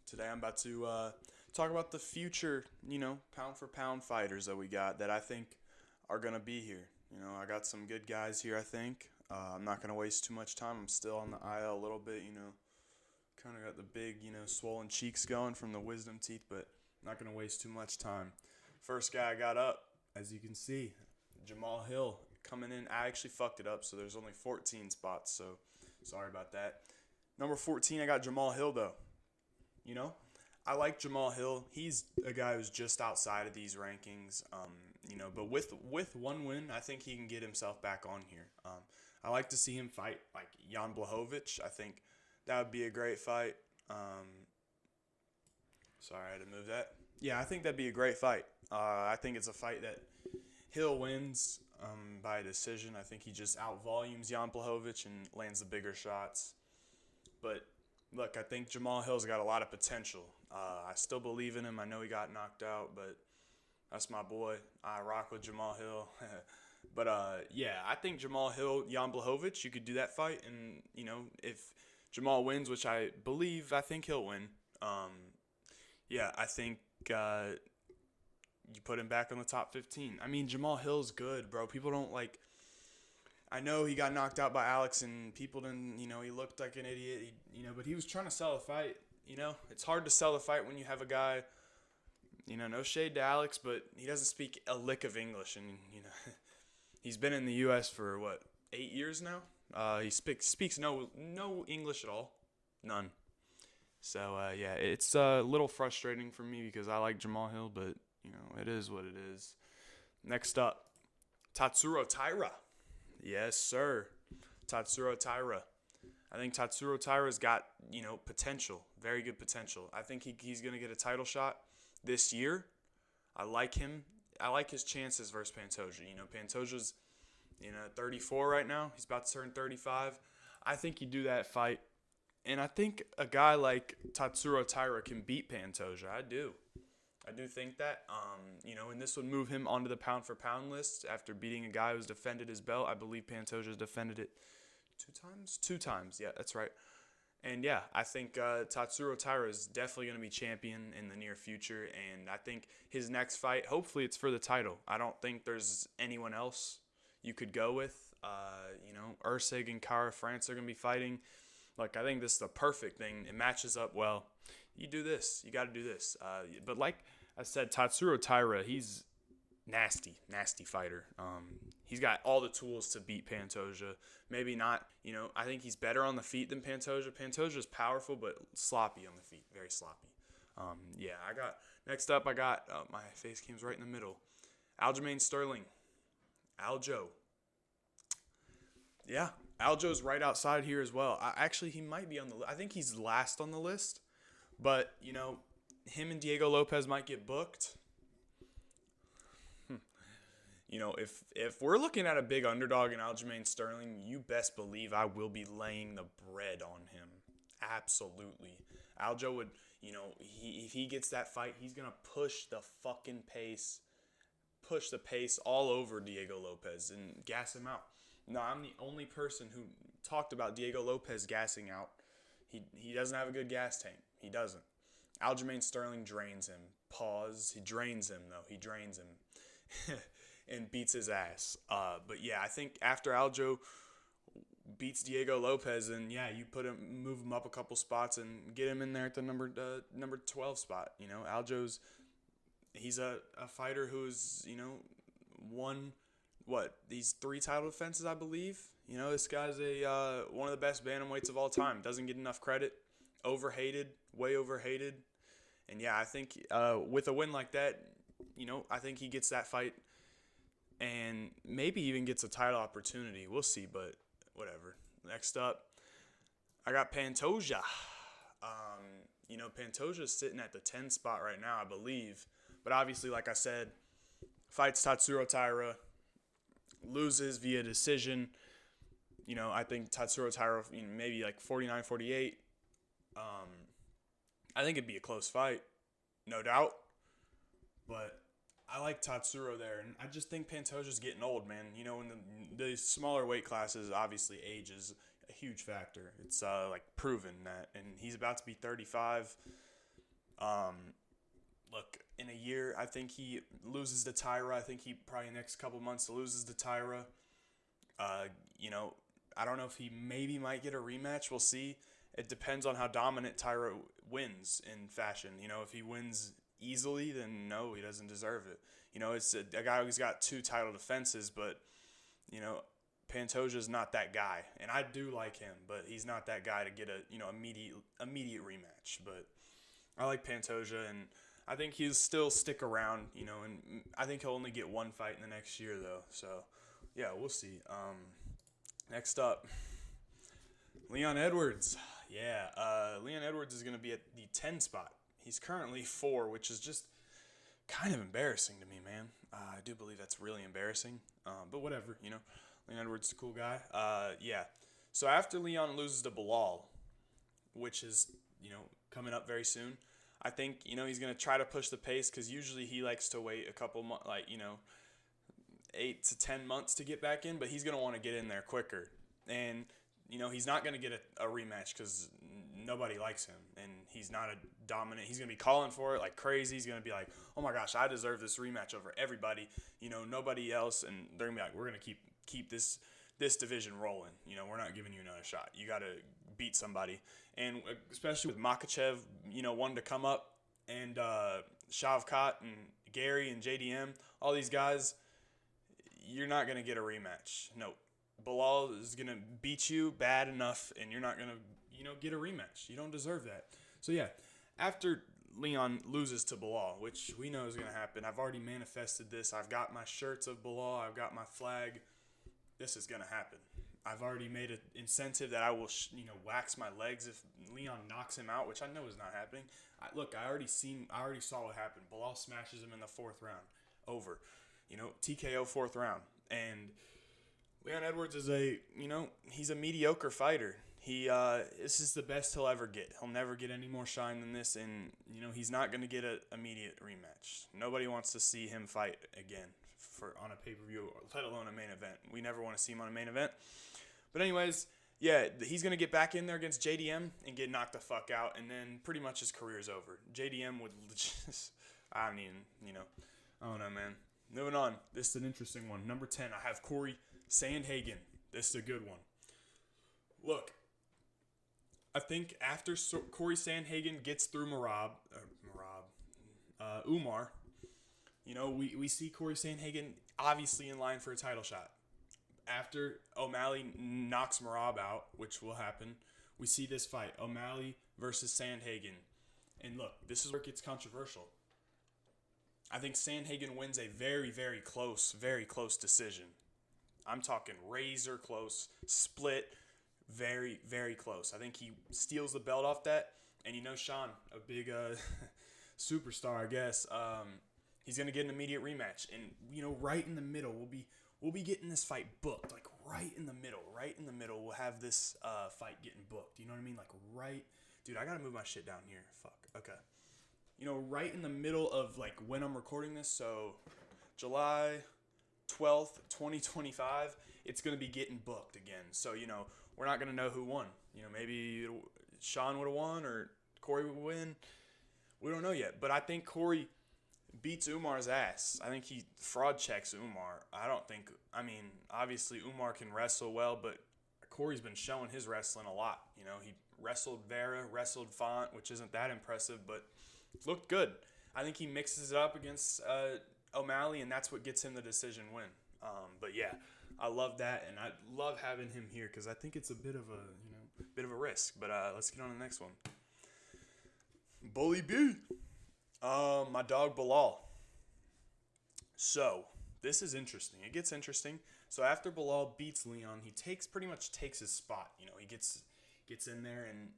Today I'm about to talk about the future, pound for pound fighters that we got that I think are going to be here. I got some good guys here, I think. I'm not going to waste too much time. I'm still on the IL a little bit, kind of got the big, swollen cheeks going from the wisdom teeth, but not going to waste too much time. First guy I got up, as you can see, Jamal Hill coming in. I actually fucked it up, so there's only 14 spots, so sorry about that. Number 14, I got Jamal Hill, though. You know, I like Jamal Hill. He's a guy who's just outside of these rankings. But with one win, I think he can get himself back on here. I like to see him fight like Jan Blachowicz. I think that would be a great fight. Sorry, I had to move that. Yeah, I think that'd be a great fight. I think it's a fight that Hill wins by decision. I think he just outvolumes Jan Blachowicz and lands the bigger shots. But look, I think Jamal Hill's got a lot of potential. I still believe in him. I know he got knocked out, but that's my boy. I rock with Jamal Hill. But I think Jamal Hill, Jan Blachowicz, you could do that fight, and if Jamal wins, which I think he'll win. I think you put him back on the top 15. I mean, Jamal Hill's good, bro. People don't like. I know he got knocked out by Alex, and people didn't, he looked like an idiot, but he was trying to sell a fight. It's hard to sell a fight when you have a guy, no shade to Alex, but he doesn't speak a lick of English, and, he's been in the U.S. for, 8 years now? He speaks no English at all. None. So, it's a little frustrating for me because I like Jamal Hill, but, it is what it is. Next up, Tatsuro Taira. Yes, sir. Tatsuro Taira. I think Tatsuro Taira's got, potential. Very good potential. I think he's going to get a title shot this year. I like him. I like his chances versus Pantoja. Pantoja's, 34 right now. He's about to turn 35. I think you do that fight. And I think a guy like Tatsuro Taira can beat Pantoja. I do think that, and this would move him onto the pound for pound list after beating a guy who's defended his belt. I believe Pantoja's defended it two times. Yeah, that's right. And yeah, I think Tatsuro Taira is definitely going to be champion in the near future. And I think his next fight, hopefully it's for the title. I don't think there's anyone else you could go with. Usyk and Kara France are going to be fighting. Like, I think this is the perfect thing. It matches up well. You do this. You got to do this. But like I said, Tatsuro Taira, he's nasty fighter. He's got all the tools to beat Pantoja. Maybe not, I think he's better on the feet than Pantoja. Pantoja's powerful, but sloppy on the feet. Very sloppy. Next up, my face came's right in the middle. Aljamain Sterling. Aljo. Yeah, Aljo's right outside here as well. He might be on the list. I think he's last on the list. But, him and Diego Lopez might get booked. If we're looking at a big underdog in Aljamain Sterling, you best believe I will be laying the bread on him. Absolutely. Aljo would, if he gets that fight, he's going to push the pace all over Diego Lopez and gas him out. No, I'm the only person who talked about Diego Lopez gassing out. He doesn't have a good gas tank. He doesn't. Aljamain Sterling drains him. He drains him, though. He drains him and beats his ass. But yeah, I think after Aljo beats Diego Lopez, and yeah, you move him up a couple spots and get him in there at the number 12 spot. He's a fighter who's, won these 3 title defenses, I believe. This guy's one of the best bantamweights of all time. Doesn't get enough credit. Overhated, way overhated. And yeah, I think with a win like that, I think he gets that fight and maybe even gets a title opportunity. We'll see, but whatever. Next up, I got Pantoja. Pantoja's sitting at the 10 spot right now, I believe. But obviously, like I said, fights Tatsuro Taira, loses via decision. I think Tatsuro Taira, maybe like 49-48. I think it'd be a close fight, no doubt. But I like Tatsuro there, and I just think Pantoja's getting old, man. In the smaller weight classes, obviously age is a huge factor. It's proven that, and he's about to be 35. Look, in a year, I think he loses to Tyra. I think he probably next couple months loses to Tyra. Uh, you know, I don't know if he maybe might get a rematch. We'll see. It depends on how dominant Tyra wins in fashion. If he wins easily, then no, he doesn't deserve it. It's a guy who's got 2 title defenses, but you know, Pantoja's not that guy, and I do like him, but he's not that guy to get a immediate rematch. But I like Pantoja, and I think he'll still stick around. And I think he'll only get 1 fight in the next year though. So yeah, we'll see. Next up, Leon Edwards. Yeah, Leon Edwards is going to be at the 10 spot. He's currently 4, which is just kind of embarrassing to me, man. I do believe that's really embarrassing. But whatever, Leon Edwards is a cool guy. Yeah. So after Leon loses to Bilal, which is, coming up very soon, I think, he's going to try to push the pace because usually he likes to wait a couple months, 8 to 10 months to get back in, but he's going to want to get in there quicker. And, he's not going to get a rematch because nobody likes him, and he's not a dominant. He's going to be calling for it like crazy. He's going to be like, oh my gosh, I deserve this rematch over everybody, nobody else. And they're going to be like, we're going to keep this division rolling. We're not giving you another shot. You got to beat somebody. And especially with Makhachev, wanting to come up, and Shavkat and Gary and JDM, all these guys, you're not going to get a rematch. No. Bilal is going to beat you bad enough, and you're not going to, get a rematch. You don't deserve that. So, yeah, after Leon loses to Bilal, which we know is going to happen, I've already manifested this. I've got my shirts of Bilal. I've got my flag. This is going to happen. I've already made an incentive that I will, wax my legs if Leon knocks him out, which I know is not happening. I already saw what happened. Bilal smashes him in the 4th round. Over. TKO 4th round. And Leon Edwards is he's a mediocre fighter. This is the best he'll ever get. He'll never get any more shine than this, and, he's not going to get an immediate rematch. Nobody wants to see him fight again on a pay-per-view, let alone a main event. We never want to see him on a main event. But anyways, yeah, he's going to get back in there against JDM and get knocked the fuck out, and then pretty much his career's over. JDM would just, I don't know, man. Moving on. This is an interesting one. Number 10, I have Corey Sandhagen. This is a good one. Look, I think after Corey Sandhagen gets through Umar, we see Corey Sandhagen obviously in line for a title shot. After O'Malley knocks Merab out, which will happen, we see this fight, O'Malley versus Sandhagen. And look, this is where it gets controversial. I think Sandhagen wins a very, very close decision. I'm talking razor close, split, very, very close. I think he steals the belt off that. And Sean, a big superstar, I guess, he's going to get an immediate rematch. And, right in the middle, we'll be getting this fight booked. Like, right in the middle, we'll have this fight getting booked. You know what I mean? Like, right. Dude, I got to move my shit down here. Fuck. Okay. Right in the middle of, like, when I'm recording this, so July 12th, 2025, it's going to be getting booked again. So, we're not going to know who won. Maybe Sean would have won or Corey would win. We don't know yet. But I think Corey beats Umar's ass. I think he fraud checks Umar. Obviously Umar can wrestle well, but Corey's been showing his wrestling a lot. He wrestled Vera, wrestled Font, which isn't that impressive, but looked good. I think he mixes it up against O'Malley, and that's what gets him the decision win. But yeah, I love that, and I love having him here because I think it's a bit of a risk. But let's get on to the next one. Bully B, my dog Bilal. So this is interesting. It gets interesting. So after Bilal beats Leon, he pretty much takes his spot. He gets in there, and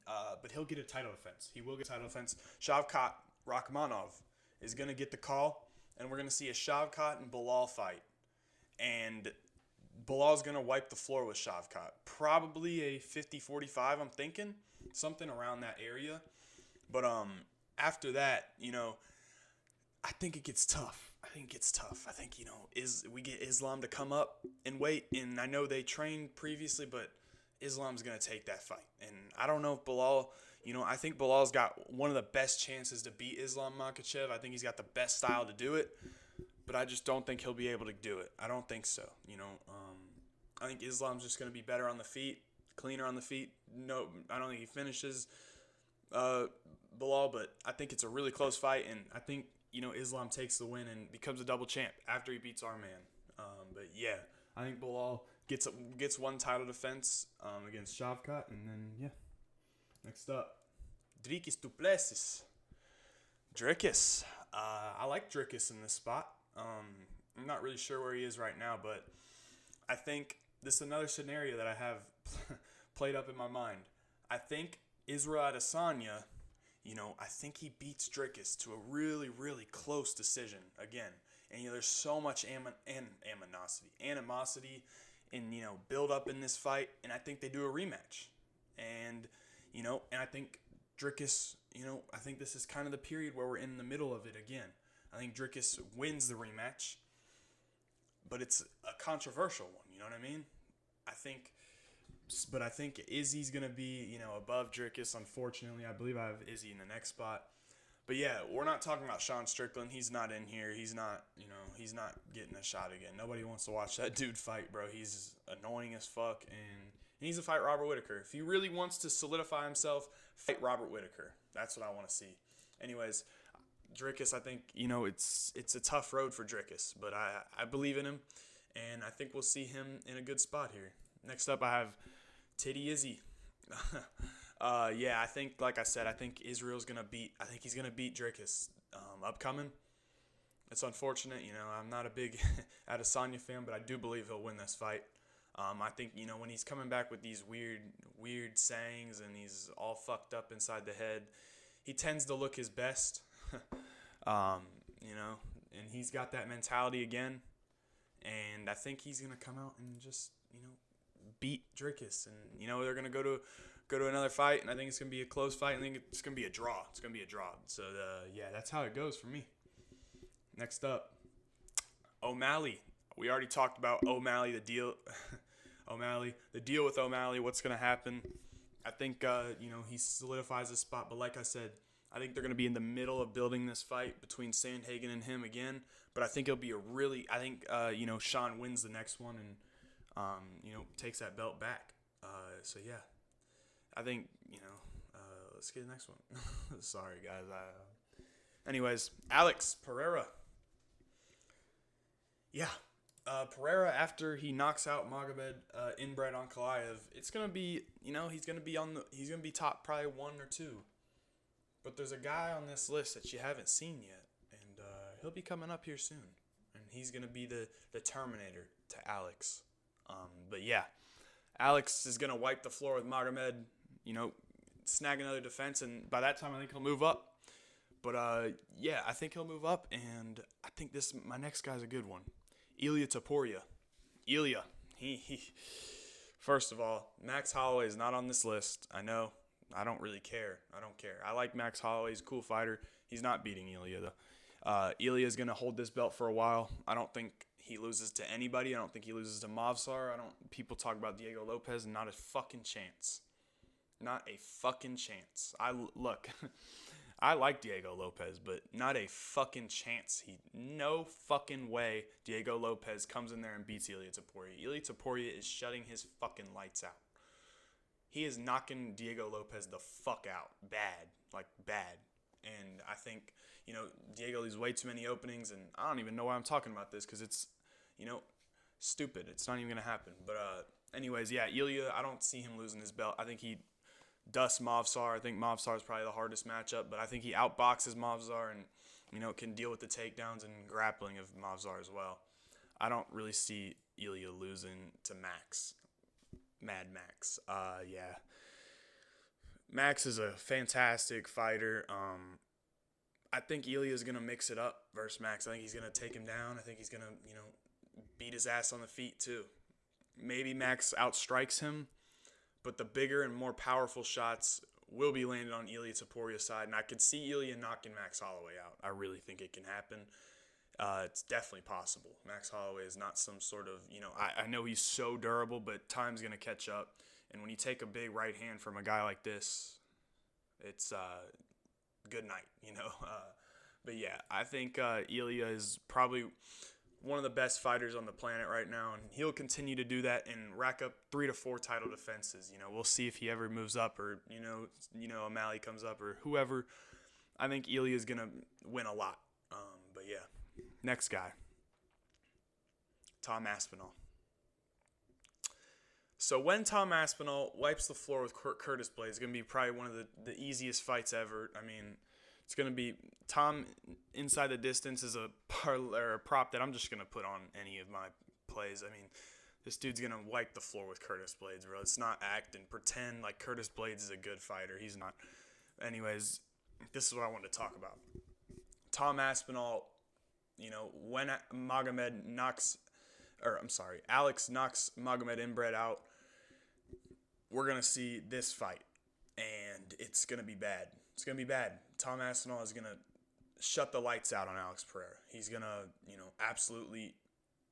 but he'll get a title defense. He will get a title defense. Shavkat Rakhmonov is going to get the call, and we're going to see a Shavkat and Bilal fight. And Bilal's going to wipe the floor with Shavkat. Probably a 50-45, I'm thinking. Something around that area. But after that, I think it gets tough. I think, we get Islam to come up and wait. And I know they trained previously, but Islam's going to take that fight. And I don't know if Bilal, I think Bilal's got one of the best chances to beat Islam Makhachev. I think he's got the best style to do it, but I just don't think he'll be able to do it. I don't think so. I think Islam's just going to be better on the feet, cleaner on the feet. No, I don't think he finishes Bilal, but I think it's a really close fight, and I think Islam takes the win and becomes a double champ after he beats our man. But yeah, I think Bilal gets one title defense against Shavkat, and then yeah. Next up, Dricus du Plessis. Dricus. I like Dricus in this spot. I'm not really sure where he is right now, but I think this is another scenario that I have played up in my mind. I think Israel Adesanya, I think he beats Dricus to a really, really close decision again. And there's so much animosity, and build up in this fight, and I think they do a rematch. And I think Dricus, I think this is kind of the period where we're in the middle of it again. I think Dricus wins the rematch, but it's a controversial one, you know what I mean? I think Izzy's going to be, above Dricus, unfortunately. I believe I have Izzy in the next spot. But yeah, we're not talking about Sean Strickland. He's not in here. He's not getting a shot again. Nobody wants to watch that dude fight, bro. He's annoying as fuck, and he needs to fight Robert Whittaker. If he really wants to solidify himself, fight Robert Whittaker. That's what I want to see. Anyways, Dricus, I think, it's a tough road for Dricus, but I believe in him, and I think we'll see him in a good spot here. Next up, I have Titty Izzy. Yeah, I think, like I said, I think he's going to beat Dricus upcoming. It's unfortunate, I'm not a big Adesanya fan, but I do believe he'll win this fight. I think, when he's coming back with these weird sayings and he's all fucked up inside the head, he tends to look his best, and he's got that mentality again. And I think he's going to come out and just, beat Dricus. And, they're going to go to another fight, and I think it's going to be a close fight. I think it's going to be a draw. So, yeah, that's how it goes for me. Next up, O'Malley. We already talked about O'Malley, the deal. The deal with O'Malley, what's going to happen. I think, he solidifies his spot. But like I said, I think they're going to be in the middle of building this fight between Sandhagen and him again. But I think it'll be Sean wins the next one and, takes that belt back. So, yeah. I think, let's get the next one. Sorry, guys. Anyways, Alex Pereira. Yeah. Pereira, after he knocks out Magomed Inbred Ankalaev, it's gonna be, he's gonna be top probably 1 or 2. But there's a guy on this list that you haven't seen yet, and he'll be coming up here soon, and he's gonna be the Terminator to Alex. But yeah, Alex is gonna wipe the floor with Magomed, snag another defense, and by that time I think he'll move up. But yeah, I think he'll move up, and I think my next guy's a good one. Ilia Topuria. Ilia. He First of all, Max Holloway is not on this list. I know. I don't really care. I don't care. I like Max Holloway. He's a cool fighter. He's not beating Ilia, though. Ilia is going to hold this belt for a while. I don't think he loses to anybody. I don't think he loses to Movsar. People talk about Diego Lopez. Not a fucking chance. Not a fucking chance. Look, I like Diego Lopez, but not a fucking chance. No fucking way Diego Lopez comes in there and beats Ilia Topuria. Ilia Topuria is shutting his fucking lights out. He is knocking Diego Lopez the fuck out. Bad. Like, bad. And I think, Diego leaves way too many openings, and I don't even know why I'm talking about this, because it's, stupid. It's not even going to happen. But anyways, yeah, Ilia, I don't see him losing his belt. I think he dusts Movsar. I think Movsar is probably the hardest matchup, but I think he outboxes Movsar and, can deal with the takedowns and grappling of Movsar as well. I don't really see Ilia losing to Max. Mad Max. Yeah. Max is a fantastic fighter. I think Ilia is going to mix it up versus Max. I think he's going to take him down. I think he's going to, beat his ass on the feet too. Maybe Max outstrikes him, but the bigger and more powerful shots will be landed on Ilia Topuria's side, and I could see Ilia knocking Max Holloway out. I really think it can happen. It's definitely possible. Max Holloway is not some sort of, I know he's so durable, but time's going to catch up. And when you take a big right hand from a guy like this, it's good night, you know. But yeah, I think Ilya is probably one of the best fighters on the planet right now, and he'll continue to do that and rack up 3 to 4 title defenses. You know, we'll see if he ever moves up, or O'Malley comes up, or whoever. I think Ilya is gonna win a lot. But yeah, next guy, Tom Aspinall. So when Tom Aspinall wipes the floor with Curtis Blades, it's going to be probably one of the easiest fights ever. I mean, it's going to be Tom inside the distance is a prop that I'm just going to put on any of my plays. I mean, this dude's going to wipe the floor with Curtis Blades, bro. It's not act and pretend like Curtis Blades is a good fighter. He's not. Anyways, this is what I wanted to talk about. Tom Aspinall, when Alex knocks Magomed Inbred out, we're going to see this fight, and it's going to be bad. It's going to be bad. Tom Aspinall is going to shut the lights out on Alex Pereira. He's going to,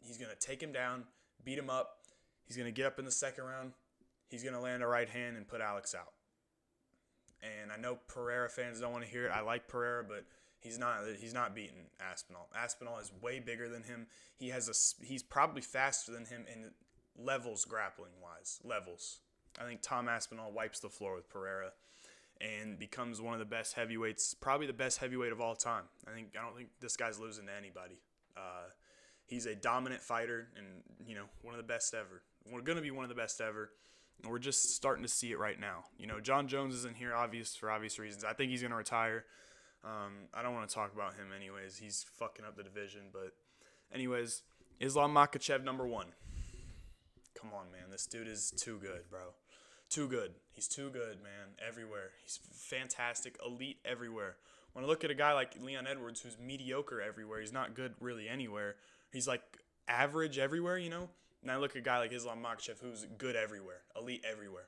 he's going to take him down, beat him up. He's going to get up in the second round. He's going to land a right hand and put Alex out. And I know Pereira fans don't want to hear it. I like Pereira, but he's not beating Aspinall. Aspinall is way bigger than him. He's probably faster than him in levels, grappling wise. Levels. I think Tom Aspinall wipes the floor with Pereira and becomes one of the best heavyweights, probably the best heavyweight of all time. I don't think this guy's losing to anybody. He's a dominant fighter and, one of the best ever. We're going to be one of the best ever. And we're just starting to see it right now. John Jones isn't here for obvious reasons. I think he's going to retire. I don't want to talk about him anyways. He's fucking up the division. But anyways, Islam Makhachev #1. Come on, man. This dude is too good, bro. Too good. He's too good, man. Everywhere. He's fantastic. Elite everywhere. When I look at a guy like Leon Edwards, who's mediocre everywhere, he's not good really anywhere. He's like average everywhere, And I look at a guy like Islam Makhachev, who's good everywhere. Elite everywhere.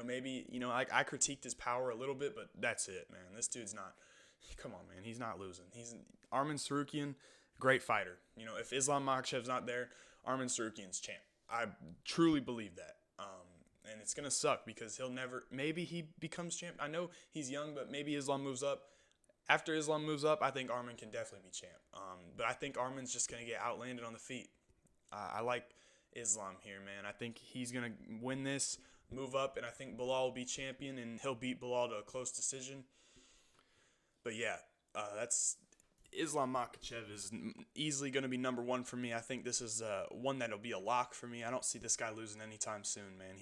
Maybe, I critiqued his power a little bit, but that's it, man. This dude's not. Come on, man. He's not losing. Arman Tsarukyan, great fighter. If Islam Makhachev's not there, Arman Tsarukyan's champ. I truly believe that. And it's going to suck because maybe he becomes champ. I know he's young, but maybe Islam moves up. After Islam moves up, I think Arman can definitely be champ. But I think Arman's just going to get outlanded on the feet. I like Islam here, man. I think he's going to win this, move up, and I think Belal will be champion, and he'll beat Belal to a close decision. But yeah, that's Islam Makhachev is easily going to be #1 for me. I think this is one that'll be a lock for me. I don't see this guy losing anytime soon, man.